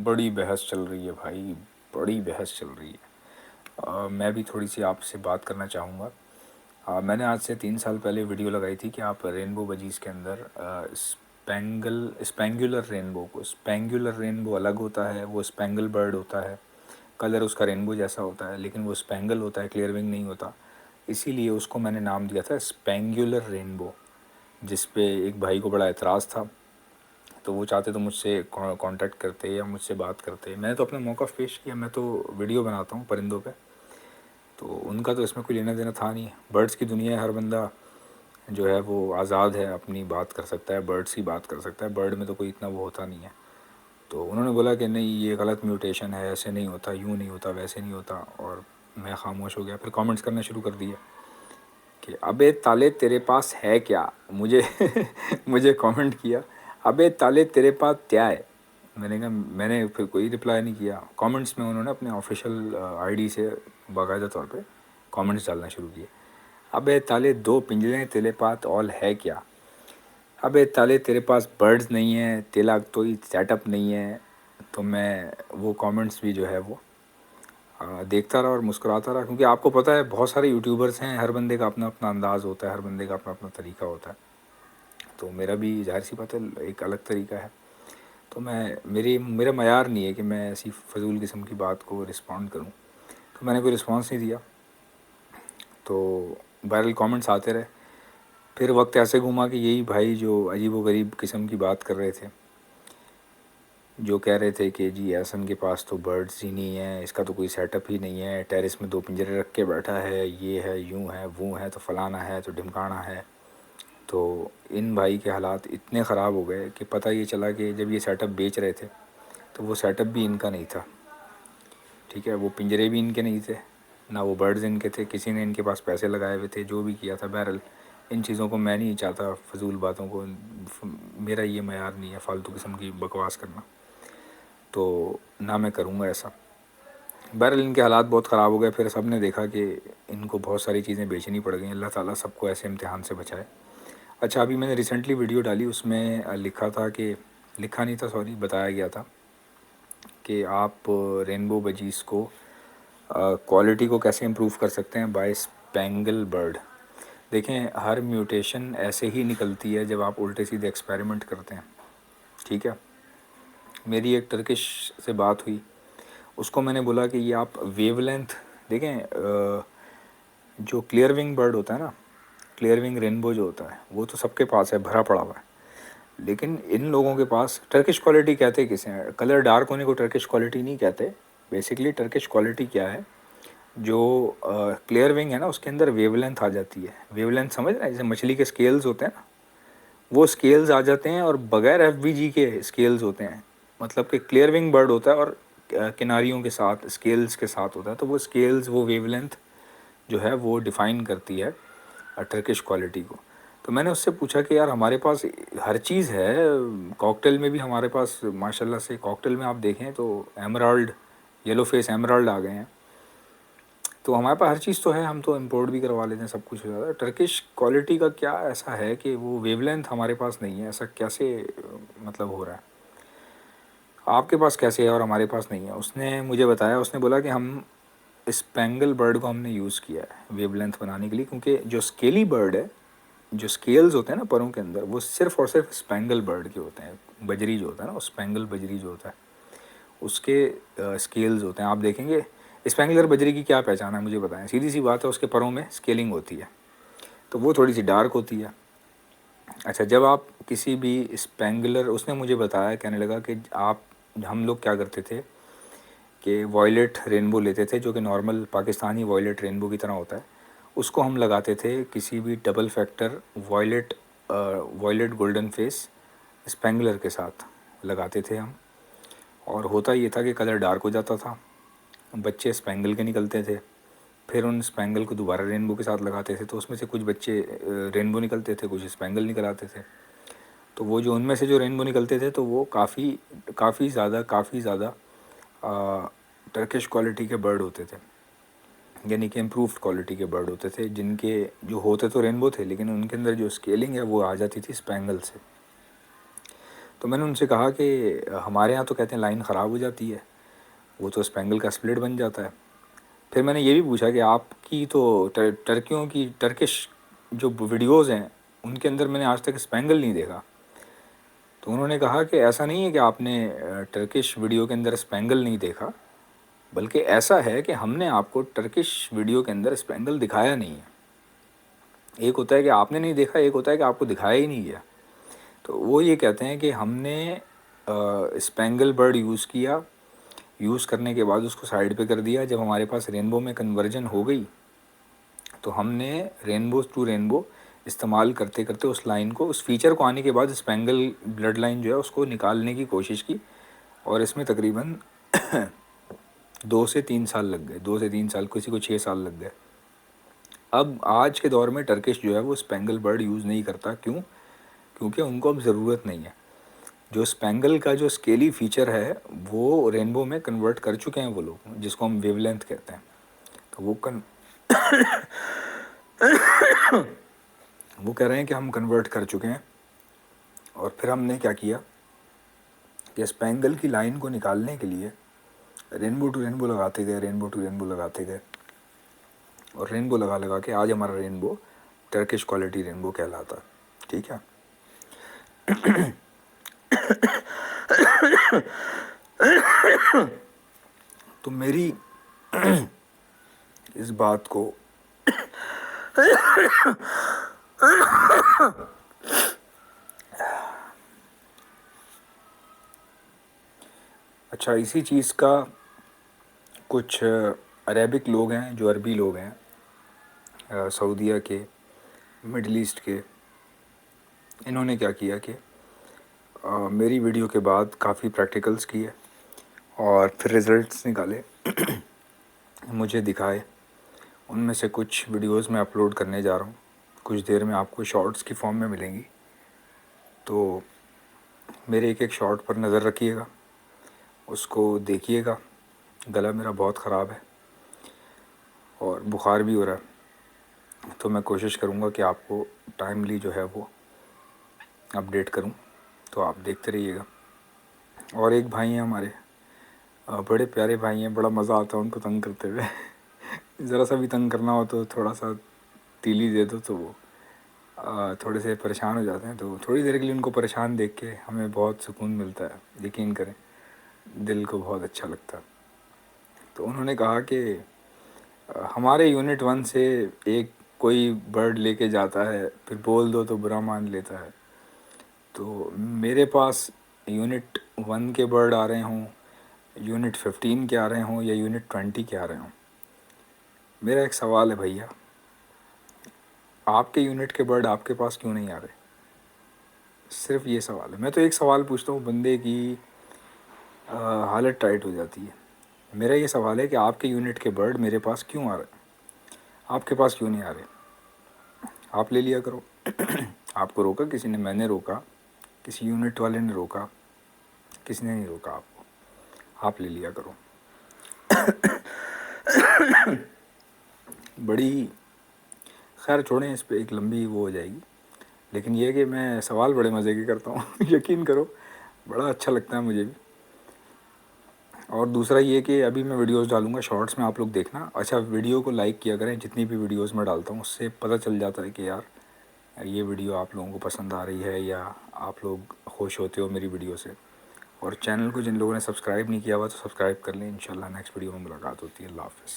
बड़ी बहस चल रही है भाई, बड़ी बहस चल रही है। मैं भी थोड़ी सी आपसे बात करना चाहूँगा। मैंने आज से 3 साल पहले वीडियो लगाई थी कि आप रेनबो बजीज़ के अंदर स्पेंगुलर रेनबो को, स्पेंगुलर रेनबो अलग होता है, वो स्पेंगल बर्ड होता है, कलर उसका रेनबो जैसा होता है, लेकिन वो स्पेंगल होता है, क्लियर विंग नहीं होता। इसीलिए उसको मैंने नाम दिया था स्पेंगुलर रेनबो, जिस पे एक भाई को बड़ा एतराज़ था। तो वो चाहते तो मुझसे कांटेक्ट करते या मुझसे बात करते। मैंने तो अपना मौक़िफ़ पेश किया, मैं तो वीडियो बनाता हूँ परिंदों पे, तो उनका तो इसमें कोई लेना देना था नहीं। बर्ड्स की दुनिया है, हर बंदा जो है वो आज़ाद है, अपनी बात कर सकता है, बर्ड्स की बात कर सकता है, बर्ड में तो कोई इतना वो होता नहीं है। तो उन्होंने बोला कि नहीं ये गलत म्यूटेशन है, ऐसे नहीं होता, यूँ नहीं होता, वैसे नहीं होता, और मैं खामोश हो गया। फिर कमेंट्स करना शुरू कर दिए कि अबे ताले तेरे पास है क्या, मुझे मुझे कमेंट किया, अबे ताले तेरे पास क्या है। मैंने कहा, मैंने फिर कोई रिप्लाई नहीं किया। कमेंट्स में उन्होंने अपने ऑफिशियल आईडी से बाकायदा तौर पे कमेंट्स डालना शुरू किए। अबे ताले दो पिंजरे तेरे पास ऑल है क्या, अबे ताले तेरे पास बर्ड्स नहीं है, तेरा कोई सेटअप नहीं है। तो मैं वो कमेंट्स भी जो है वो देखता रहा और मुस्कुराता रहा, क्योंकि आपको पता है बहुत सारे यूट्यूबर्स हैं, हर बंदे का अपना अपना अंदाज़ होता है, हर बंदे का अपना अपना तरीका होता है। तो मेरा भी ज़ाहिर सी बात है एक अलग तरीका है। तो मेरा मयार नहीं है कि मैं ऐसी फ़जूल किस्म की बात को रिस्पॉन्ड करूं। तो मैंने कोई रिस्पॉन्स नहीं दिया। तो वायरल कमेंट्स आते रहे। फिर वक्त ऐसे घूमा कि यही भाई जो अजीब व गरीब किस्म की बात कर रहे थे, जो कह रहे थे कि जी एहसन के पास तो बर्ड्स ही नहीं है, इसका तो कोई सेटअप ही नहीं है, टेरेस में 2 पिंजरे रख के बैठा है, ये है, यूँ है, वो है, तो फलाना है, तो ढिमकाना है। तो इन भाई के हालात इतने ख़राब हो गए कि पता ये चला कि जब ये सेटअप बेच रहे थे तो वो सेटअप भी इनका नहीं था। ठीक है, वो पिंजरे भी इनके नहीं थे, ना वो बर्ड्स इनके थे, किसी ने इनके पास पैसे लगाए हुए थे, जो भी किया था। बहरहाल इन चीज़ों को मैं नहीं चाहता, फ़जूल बातों को, मेरा ये मयार नहीं है फ़ालतू किस्म की बकवास करना, तो ना मैं करूँगा ऐसा। बहरहाल इनके हालात बहुत ख़राब हो गए। फिर सब ने देखा कि इनको बहुत सारी चीज़ें बेचनी पड़ गई। अल्लाह ताला सबको ऐसे इम्तिहान से बचाए। अच्छा, अभी मैंने रिसेंटली वीडियो डाली, उसमें लिखा था कि, लिखा नहीं था सॉरी, बताया गया था कि आप रेनबो बजीज़ को क्वालिटी को कैसे इम्प्रूव कर सकते हैं बाय स्पेंगल बर्ड। देखें, हर म्यूटेशन ऐसे ही निकलती है जब आप उल्टे सीधे एक्सपेरिमेंट करते हैं। ठीक है, मेरी एक टर्किश से बात हुई, उसको मैंने बोला कि ये आप वेवलेंथ देखें, जो क्लियर विंग बर्ड होता है ना, क्लियर विंग रेनबो जो होता है, वो तो सबके पास है, भरा पड़ा हुआ है। लेकिन इन लोगों के पास टर्किश क्वालिटी कहते किसे हैं? कलर डार्क होने को टर्किश क्वालिटी नहीं कहते। बेसिकली टर्किश क्वालिटी क्या है, जो क्लियर विंग है ना, उसके अंदर वेवलेंथ आ जाती है। वेवलेंथ समझ रहे हैं, जैसे मछली के स्केल्स होते हैं ना, वो स्केल्स आ जाते हैं, और बगैर एफवीजी के स्केल्स होते हैं। मतलब कि क्लियर विंग बर्ड होता है और किनारियों के साथ स्केल्स के साथ होता है, तो वो स्केल्स, वो वेवलेंथ जो है वो डिफ़ाइन करती है टर्किश क्वालिटी को। तो मैंने उससे पूछा कि यार हमारे पास हर चीज़ है, कॉकटेल में भी हमारे पास माशाल्लाह से, कॉकटेल में आप देखें तो एमराल्ड, येलो फेस एमराल्ड आ गए हैं, तो हमारे पास हर चीज़ तो है, हम तो इंपोर्ट भी करवा लेते हैं, सब कुछ हो जाता है। टर्किश क्वालिटी का क्या ऐसा है कि वो वेवलेंथ हमारे पास नहीं है? ऐसा कैसे मतलब हो रहा है? आपके पास कैसे है और हमारे पास नहीं है? उसने मुझे बताया, उसने बोला कि हम स्पेंगल बर्ड को हमने यूज़ किया है वेवलेंथ बनाने के लिए, क्योंकि जो स्केली बर्ड है, जो स्केल्स होते हैं ना परों के अंदर, वो सिर्फ़ और सिर्फ स्पेंगल बर्ड के होते हैं। बजरी जो होता है ना, वो स्पेंगल बजरी जो होता है, उसके स्केल्स होते हैं। आप देखेंगे स्पेंगलर बजरी की क्या पहचान है, मुझे बताएं। सीधी सी बात है, उसके परों में स्केलिंग होती है, तो वो थोड़ी सी डार्क होती है। अच्छा, जब आप किसी भी स्पेंगलर, उसने मुझे बताया, कहने लगा कि आप, हम लोग क्या करते थे कि वॉयलेट रेनबो लेते थे, जो कि नॉर्मल पाकिस्तानी वॉयलेट रेनबो की तरह होता है, उसको हम लगाते थे किसी भी double factor violet golden face Spengler के साथ लगाते थे हम। और होता ये था कि कलर डार्क हो जाता था, बच्चे स्पेंगल के निकलते थे। फिर उन स्पेंगल को दोबारा रेनबो के साथ लगाते थे, तो उसमें से कुछ बच्चे रेनबो निकलते थे, कुछ स्पेंगल निकल आते थे। तो वो जो उनमें से जो रेनबो निकलते थे, तो वो काफ़ी ज़्यादा टर्किश क्वालिटी के बर्ड होते थे, यानी कि इम्प्रूव्ड क्वालिटी के बर्ड होते थे, जिनके जो होते तो रेनबो थे, लेकिन उनके अंदर जो स्केलिंग है वो आ जाती थी स्पेंगल से। تو میں نے ان سے کہا کہ ہمارے یہاں تو کہتے ہیں لائن خراب ہو جاتی ہے، وہ تو اسپینگل کا اسپلٹ بن جاتا ہے۔ پھر میں نے یہ بھی پوچھا کہ آپ کی تو ٹرکیوں کی ٹرکش جو ویڈیوز ہیں ان کے اندر میں نے آج تک اسپینگل نہیں دیکھا۔ تو انہوں نے کہا کہ ایسا نہیں ہے کہ آپ نے ٹرکش ویڈیو کے اندر اسپینگل نہیں دیکھا، بلکہ ایسا ہے کہ ہم نے آپ کو ٹرکش ویڈیو کے اندر اسپینگل دکھایا نہیں ہے۔ ایک ہوتا ہے کہ آپ نے نہیں دیکھا، ایک ہوتا ہے کہ آپ کو دکھایا ہی نہیں گیا۔ تو وہ یہ کہتے ہیں کہ ہم نے اسپینگل برڈ یوز کیا، یوز کرنے کے بعد اس کو سائڈ پہ کر دیا۔ جب ہمارے پاس رینبو میں کنورژن ہو گئی تو ہم نے رینبو ٹو رینبو استعمال کرتے کرتے اس لائن کو، اس فیچر کو آنے کے بعد اسپینگل بلڈ لائن جو ہے اس کو نکالنے کی کوشش کی، اور اس میں تقریباً 2 سے 3 سال لگ گئے، 2 سے 3 سال، کسی کو 6 سال لگ گئے۔ اب آج کے دور میں ٹرکش جو ہے وہ اسپینگل برڈ یوز نہیں کرتا، کیونکہ ان کو اب ضرورت نہیں ہے۔ جو اسپینگل کا جو اسکیلی فیچر ہے وہ رینبو میں کنورٹ کر چکے ہیں وہ لوگ، جس کو ہم ویو لینتھ کہتے ہیں۔ تو وہ کہہ رہے ہیں کہ ہم کنورٹ کر چکے ہیں، اور پھر ہم نے کیا کیا کہ اسپینگل کی لائن کو نکالنے کے لیے رینبو ٹو رینبو لگاتے گئے، رینبو ٹو رینبو لگاتے گئے، اور رینبو لگا کے آج ہمارا رینبو ٹرکش کوالٹی رینبو کہلاتا ہے۔ ٹھیک ہے، تو میری اس بات کو اچھا، اسی چیز کا کچھ عربک لوگ ہیں، جو عربی لوگ ہیں، سعودیہ کے، مڈل ایسٹ کے، انہوں نے کیا کیا کہ میری ویڈیو کے بعد کافی پریکٹیکلز کیے اور پھر رزلٹس نکالے، مجھے دکھائے۔ ان میں سے کچھ ویڈیوز میں اپلوڈ کرنے جا رہا ہوں، کچھ دیر میں آپ کو شارٹس کی فارم میں ملیں گی، تو میرے ایک ایک شارٹ پر نظر رکھیے گا، اس کو دیکھیے گا۔ گلا میرا بہت خراب ہے اور بخار بھی ہو رہا ہے، تو میں کوشش کروں گا کہ آپ کو ٹائملی جو ہے وہ اپڈیٹ کروں، تو آپ دیکھتے رہیے گا۔ اور ایک بھائی ہیں ہمارے، بڑے پیارے بھائی ہیں، بڑا مزہ آتا ہے ان کو تنگ کرتے ہوئے۔ ذرا سا بھی تنگ کرنا ہو تو تھوڑا سا تیلی دے دو تو وہ تھوڑے سے پریشان ہو جاتے ہیں، تو تھوڑی دیر کے لیے ان کو پریشان دیکھ کے ہمیں بہت سکون ملتا ہے، یقین کریں، دل کو بہت اچھا لگتا ہے۔ تو انہوں نے کہا کہ ہمارے یونٹ 1 سے ایک کوئی برڈ لے کے جاتا ہے، پھر بول دو تو برا مان لیتا ہے، تو میرے پاس یونٹ 1 کے برڈ آ رہے ہوں، یونٹ 15 کے آ رہے ہوں، یا یونٹ 20 کے آ رہے ہوں، میرا ایک سوال ہے بھیا، آپ کے یونٹ کے برڈ آپ کے پاس کیوں نہیں آ رہے؟ صرف یہ سوال ہے۔ میں تو ایک سوال پوچھتا ہوں، بندے کی حالت ٹائٹ ہو جاتی ہے۔ میرا یہ سوال ہے کہ آپ کے یونٹ کے برڈ میرے پاس کیوں آ رہے ہیں، آپ کے پاس کیوں نہیں آ رہے؟ آپ لے لیا کرو۔ آپ کو روکا کسی نے؟ میں نے روکا، کسی یونٹ والے نے روکا؟ کسی نے نہیں روکا آپ کو، آپ لے لیا کرو۔ بڑی خیر چھوڑیں، اس پہ ایک لمبی وہ ہو جائے گی، لیکن یہ کہ میں سوال بڑے مزے کے کرتا ہوں، یقین کرو بڑا اچھا لگتا ہے مجھے بھی۔ اور دوسرا یہ کہ ابھی میں ویڈیوز ڈالوں گا شارٹس میں، آپ لوگ دیکھنا۔ اچھا، ویڈیو کو لائک کیا کریں، جتنی بھی ویڈیوز میں ڈالتا ہوں اس سے پتہ چل جاتا ہے کہ یار یہ ویڈیو آپ لوگوں کو پسند آ رہی ہے، یا آپ لوگ خوش ہوتے ہو میری ویڈیو سے۔ اور چینل کو جن لوگوں نے سبسکرائب نہیں کیا ہوا تو سبسکرائب کر لیں۔ انشاءاللہ نیکسٹ ویڈیو میں ملاقات ہوتی ہے۔ اللہ حافظ۔